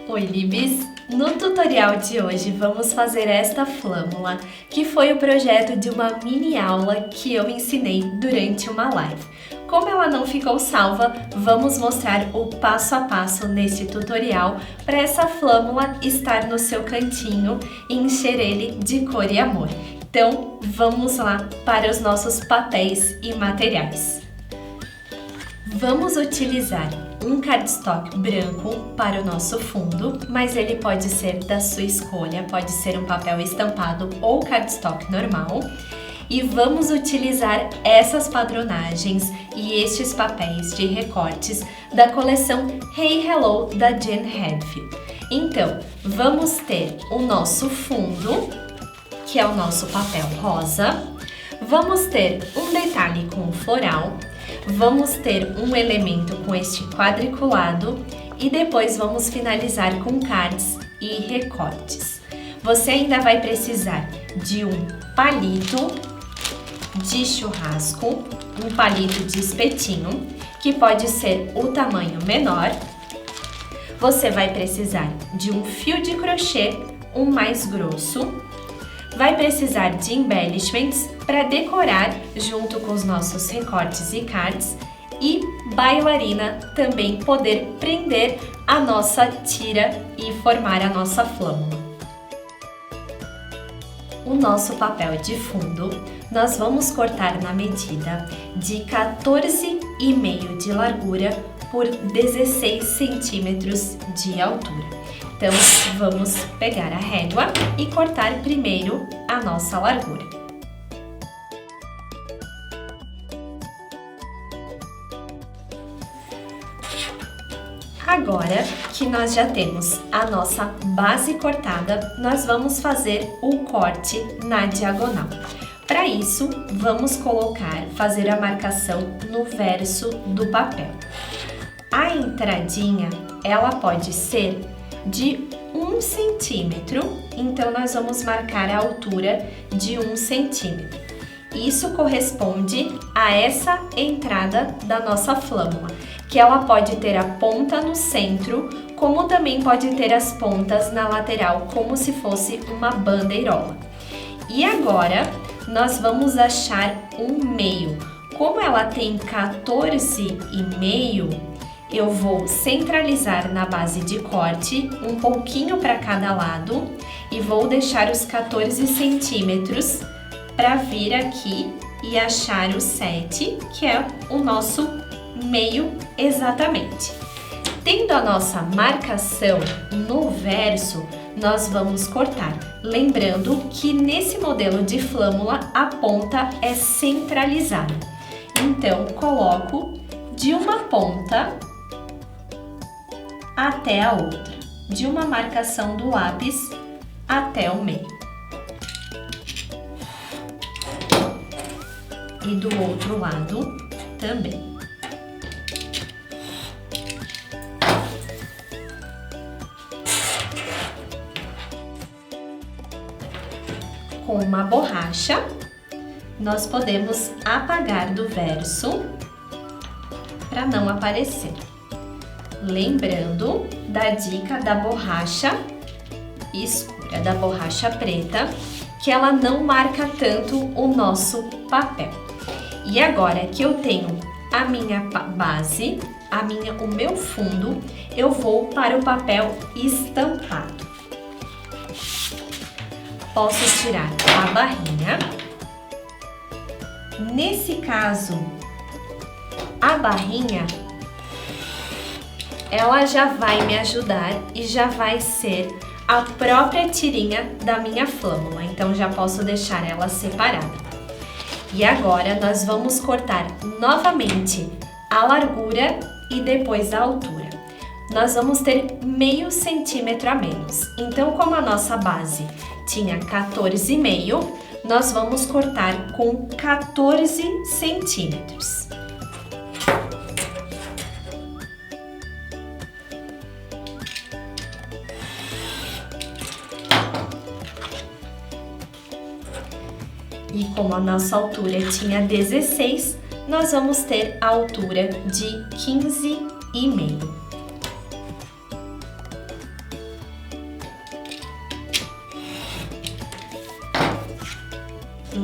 Oi, Libis! No tutorial de hoje vamos fazer esta flâmula, que foi o projeto de uma mini aula que eu ensinei durante uma live. Como ela não ficou salva, vamos mostrar o passo a passo neste tutorial para essa flâmula estar no seu cantinho e encher ele de cor e amor. Então, vamos lá para os nossos papéis e materiais. Vamos utilizar um cardstock branco para o nosso fundo, mas ele pode ser da sua escolha, pode ser um papel estampado ou cardstock normal. E vamos utilizar essas padronagens e estes papéis de recortes da coleção Hey Hello da Jen Hadfield. Então, vamos ter o nosso fundo, que é o nosso papel rosa. Vamos ter um detalhe com floral. Vamos ter um elemento com este quadriculado e depois vamos finalizar com cards e recortes. Você ainda vai precisar de um palito de churrasco, um palito de espetinho, que pode ser o tamanho menor. Você vai precisar de um fio de crochê, um mais grosso. Vai precisar de embellishments para decorar junto com os nossos recortes e cards e bailarina também poder prender a nossa tira e formar a nossa flâmula. O nosso papel de fundo nós vamos cortar na medida de 14,5 de largura por 16 centímetros de altura. Então, vamos pegar a régua e cortar primeiro a nossa largura. Agora que nós já temos a nossa base cortada, nós vamos fazer o corte na diagonal. Para isso, vamos fazer a marcação no verso do papel. A entradinha, ela pode ser de 1 centímetro, então nós vamos marcar a altura de 1 centímetro. Isso corresponde a essa entrada da nossa flâmula, que ela pode ter a ponta no centro, como também pode ter as pontas na lateral, como se fosse uma bandeirola. E agora, nós vamos achar um meio. Como ela tem 14,5, eu vou centralizar na base de corte, um pouquinho para cada lado, e vou deixar os 14 centímetros para vir aqui e achar o 7, que é o nosso meio exatamente. Tendo a nossa marcação no verso, nós vamos cortar. Lembrando que nesse modelo de flâmula, a ponta é centralizada. Então, coloco de uma ponta até a outra, de uma marcação do lápis até o meio. E do outro lado também. Com uma borracha, nós podemos apagar do verso para não aparecer. Lembrando da dica da borracha escura, da borracha preta, que ela não marca tanto o nosso papel. E agora que eu tenho a minha base, o meu fundo, eu vou para o papel estampado. Posso tirar a barrinha. Nesse caso, a barrinha, ela já vai me ajudar e já vai ser a própria tirinha da minha flâmula, então já posso deixar ela separada. E agora nós vamos cortar novamente a largura e depois a altura. Nós vamos ter meio centímetro a menos, então como a nossa base tinha 14,5, nós vamos cortar com 14 centímetros. E como a nossa altura tinha 16, nós vamos ter a altura de 15,5.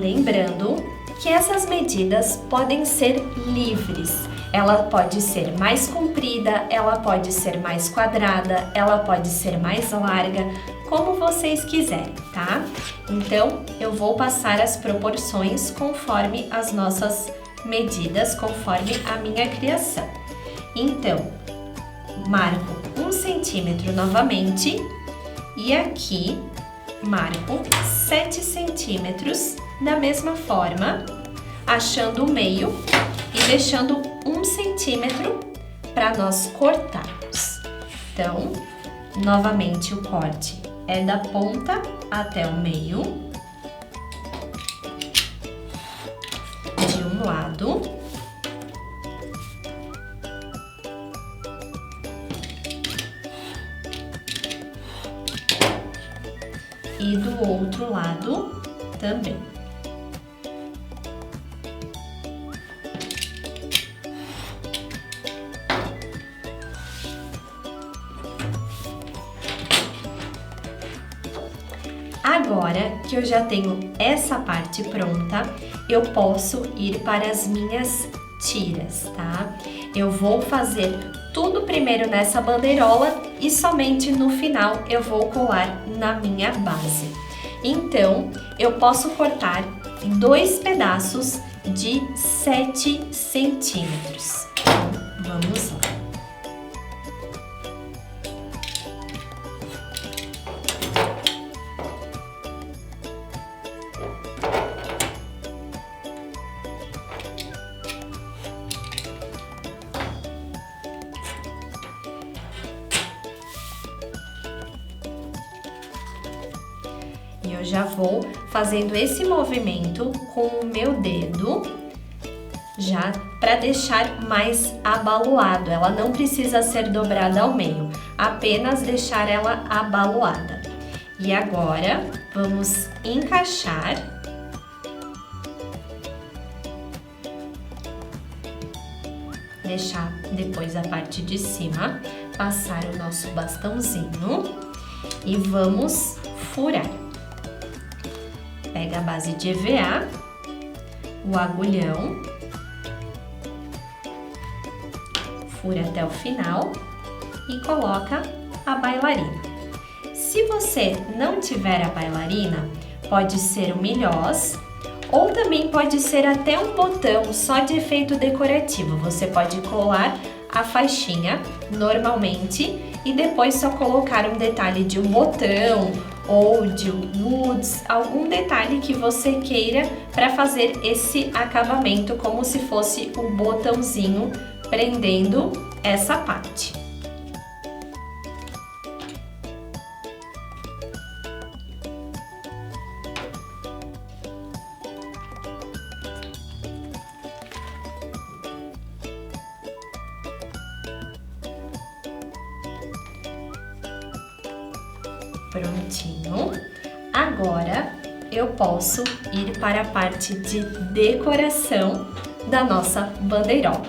Lembrando que essas medidas podem ser livres. Ela pode ser mais comprida, ela pode ser mais quadrada, ela pode ser mais larga, como vocês quiserem, tá? Então, eu vou passar as proporções conforme as nossas medidas, conforme a minha criação. Então, marco 1 centímetro novamente e aqui marco 7 centímetros da mesma forma, achando o meio e deixando 1 centímetro para nós cortarmos. Então, novamente o corte é da ponta até o meio, de um lado, e do outro lado também. Agora que eu já tenho essa parte pronta, eu posso ir para as minhas tiras, tá? Eu vou fazer tudo primeiro nessa bandeirola e somente no final eu vou colar na minha base. Então, eu posso cortar 2 pedaços de 7 centímetros. Então, vamos lá. E eu já vou fazendo esse movimento com o meu dedo, já para deixar mais abaloado. Ela não precisa ser dobrada ao meio, apenas deixar ela abaloada. E agora, vamos encaixar. Deixar depois a parte de cima, passar o nosso bastãozinho e vamos furar. Pega a base de EVA, o agulhão, fura até o final e coloca a bailarina. Se você não tiver a bailarina, pode ser o milhós ou também pode ser até um botão só de efeito decorativo. Você pode colar a faixinha normalmente e depois só colocar um detalhe de um botão ou de nudes, algum detalhe que você queira para fazer esse acabamento como se fosse o botãozinho prendendo essa parte. Prontinho. Agora eu posso ir para a parte de decoração da nossa bandeirola.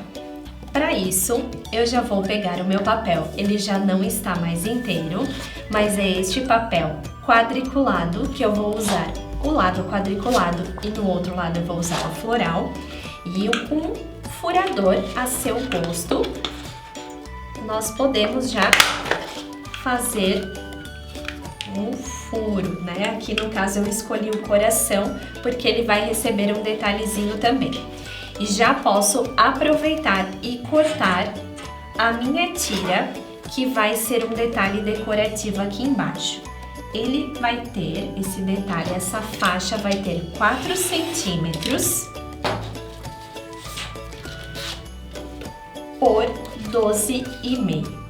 Para isso, eu já vou pegar o meu papel. Ele já não está mais inteiro, mas é este papel quadriculado que eu vou usar o lado quadriculado e no outro lado eu vou usar o floral e um furador a seu gosto. Nós podemos já fazer um furo, né? Aqui no caso eu escolhi o coração porque ele vai receber um detalhezinho também. E já posso aproveitar e cortar a minha tira, que vai ser um detalhe decorativo aqui embaixo. Ele vai ter esse detalhe, essa faixa vai ter 4 centímetros por 12,5.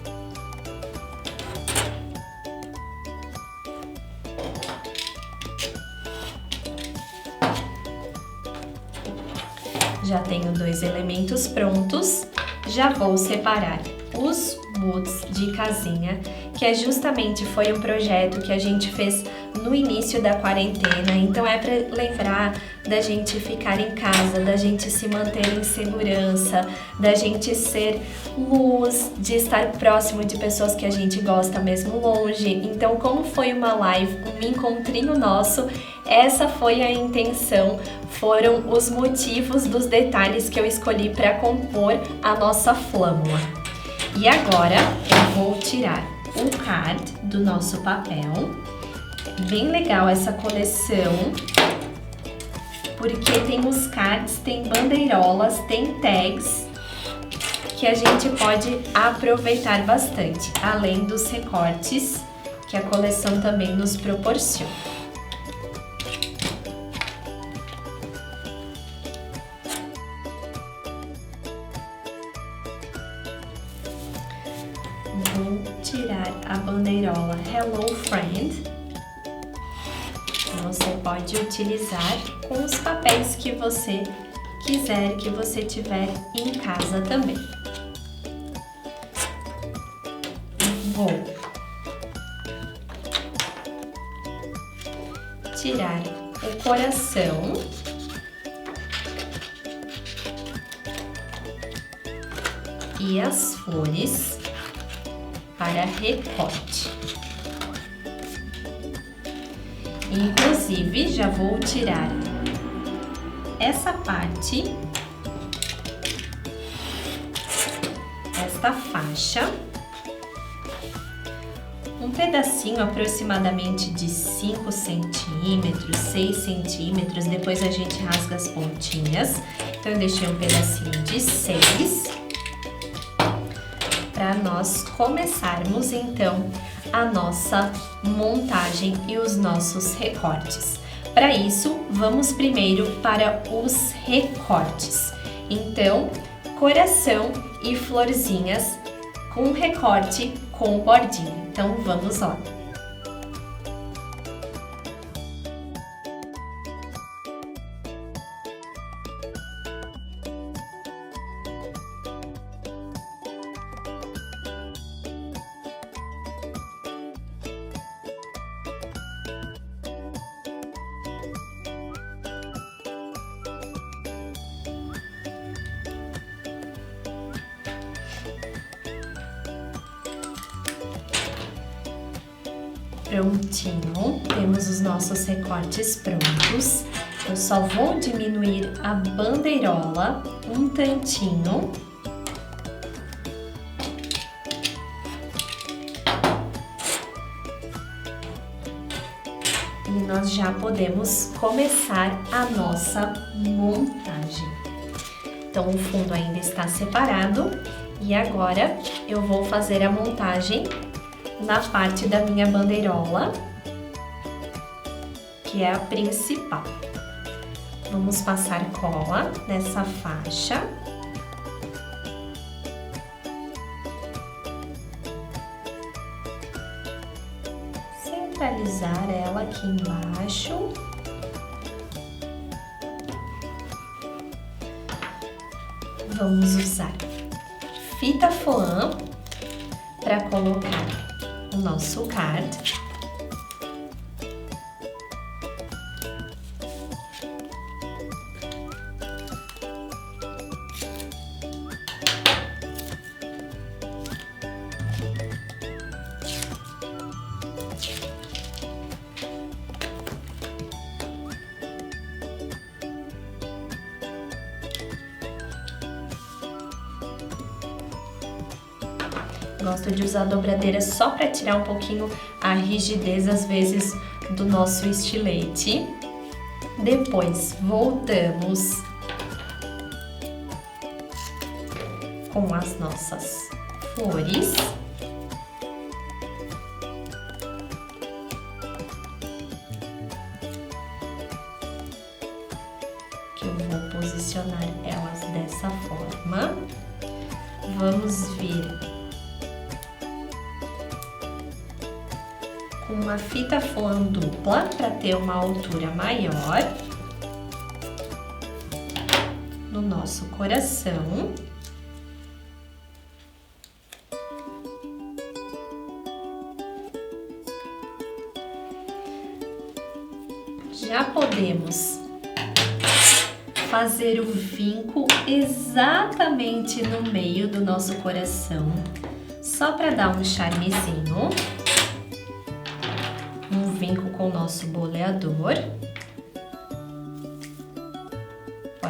Já tenho 2 elementos prontos, já vou separar os moods de casinha, que justamente foi um projeto que a gente fez no início da quarentena, então é para lembrar da gente ficar em casa, da gente se manter em segurança, da gente ser luz, de estar próximo de pessoas que a gente gosta mesmo longe. Então, como foi uma live, um encontrinho nosso, essa foi a intenção, foram os motivos dos detalhes que eu escolhi para compor a nossa flâmula. E agora eu vou tirar o card do nosso papel. Bem legal essa coleção, porque tem os cards, tem bandeirolas, tem tags que a gente pode aproveitar bastante, além dos recortes que a coleção também nos proporciona. Vou tirar a bandeirola Hello Friend. Você pode utilizar com os papéis que você quiser, que você tiver em casa também. Vou tirar o coração e as flores para recorte. Inclusive, já vou tirar essa parte, esta faixa, um pedacinho aproximadamente de 5 centímetros, 6 centímetros, depois a gente rasga as pontinhas. Então, eu deixei um pedacinho de 6, para nós começarmos, então, a nossa montagem e os nossos recortes. Para isso, vamos primeiro para os recortes. Então, coração e florzinhas com recorte com bordinha. Então, vamos lá. Prontinho, temos os nossos recortes prontos. Eu só vou diminuir a bandeirola um tantinho. E nós já podemos começar a nossa montagem. Então, o fundo ainda está separado e agora eu vou fazer a montagem na parte da minha bandeirola, que é a principal. Vamos passar cola nessa faixa. Centralizar ela aqui embaixo. Vamos usar fita foam para colocar o nosso card. Gosto de usar a dobradeira só para tirar um pouquinho a rigidez, às vezes, do nosso estilete. Depois, voltamos com as nossas flores. Que eu vou posicionar elas dessa forma. Vamos vir com uma fita foam dupla para ter uma altura maior no nosso coração. Já podemos fazer o vinco exatamente no meio do nosso coração, só para dar um charmezinho. Um vinco com o nosso boleador.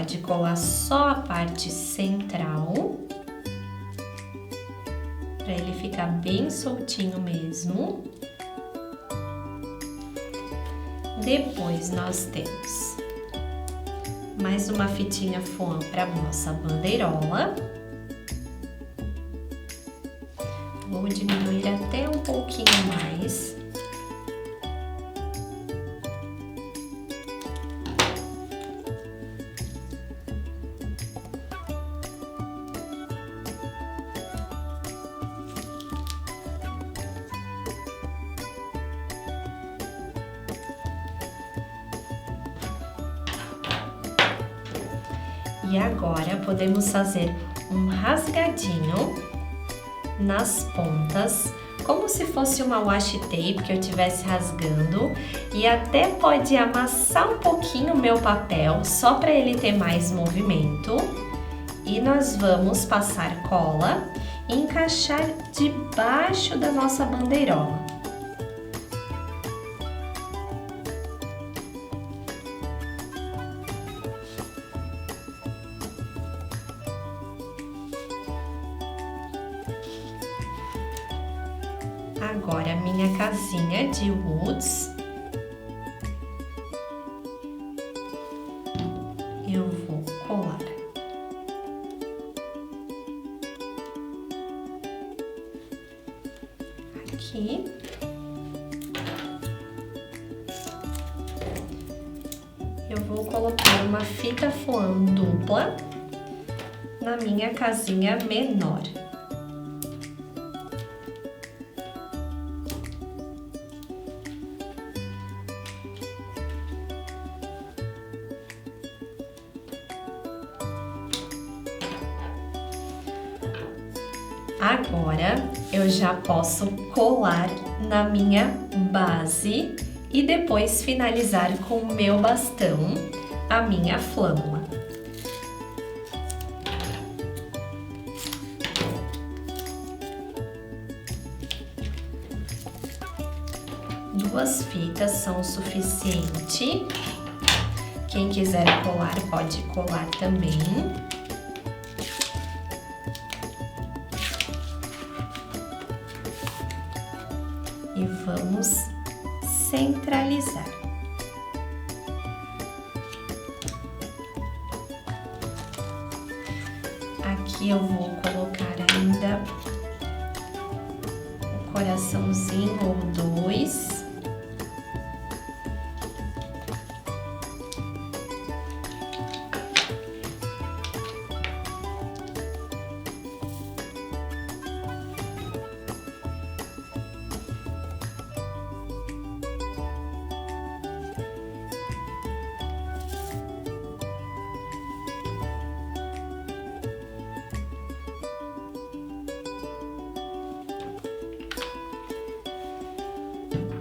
pode colar só a parte central, para ele ficar bem soltinho mesmo. Depois nós temos mais uma fitinha foam para nossa bandeirola. Vou diminuir até um pouquinho mais. E agora podemos fazer um rasgadinho nas pontas, como se fosse uma washi tape que eu estivesse rasgando, e até pode amassar um pouquinho o meu papel, só para ele ter mais movimento. E nós vamos passar cola e encaixar debaixo da nossa bandeirola. Agora, a minha casinha de woods, eu vou colar aqui. Eu vou colocar uma fita foam dupla na minha casinha menor. Agora eu já posso colar na minha base e depois finalizar com o meu bastão a minha flâmula. Duas fitas são o suficiente. Quem quiser colar pode colar também. E vamos centralizar. Aqui eu vou colocar ainda um coraçãozinho ou dois.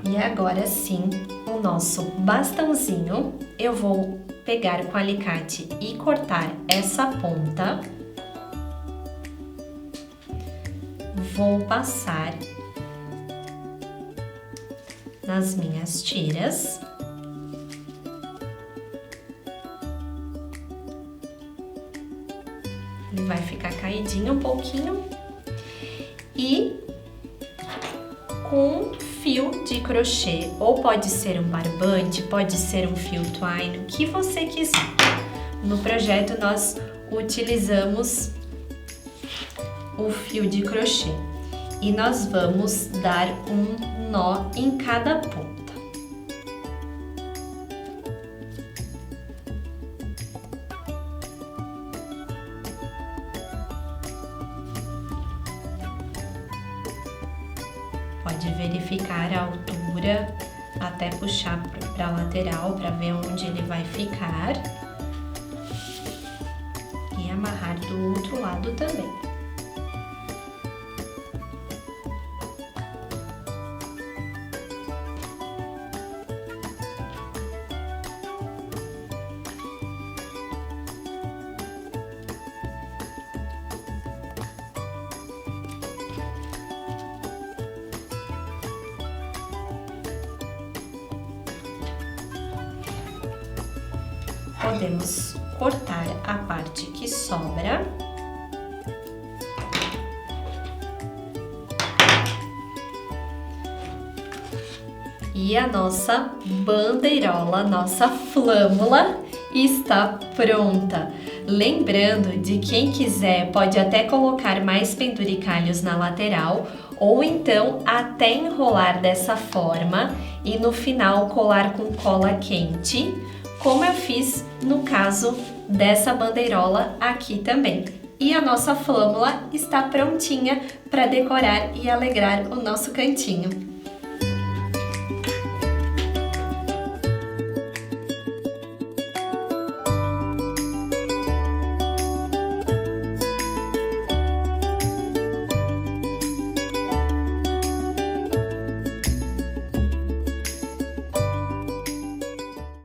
E agora sim, o nosso bastãozinho, eu vou pegar com o alicate e cortar essa ponta. Vou passar nas minhas tiras. Ele vai ficar caidinho um pouquinho. E com fio de crochê, ou pode ser um barbante, pode ser um fio twine, o que você quiser. No projeto nós utilizamos o fio de crochê e nós vamos dar um nó em cada ponta. Pode verificar a altura, até puxar para a lateral para ver onde ele vai ficar. E amarrar do outro lado também. Podemos cortar a parte que sobra. E a nossa bandeirola, nossa flâmula está pronta. Lembrando de quem quiser pode até colocar mais penduricalhos na lateral ou então até enrolar dessa forma e no final colar com cola quente, como eu fiz no caso dessa bandeirola aqui também. E a nossa flâmula está prontinha para decorar e alegrar o nosso cantinho.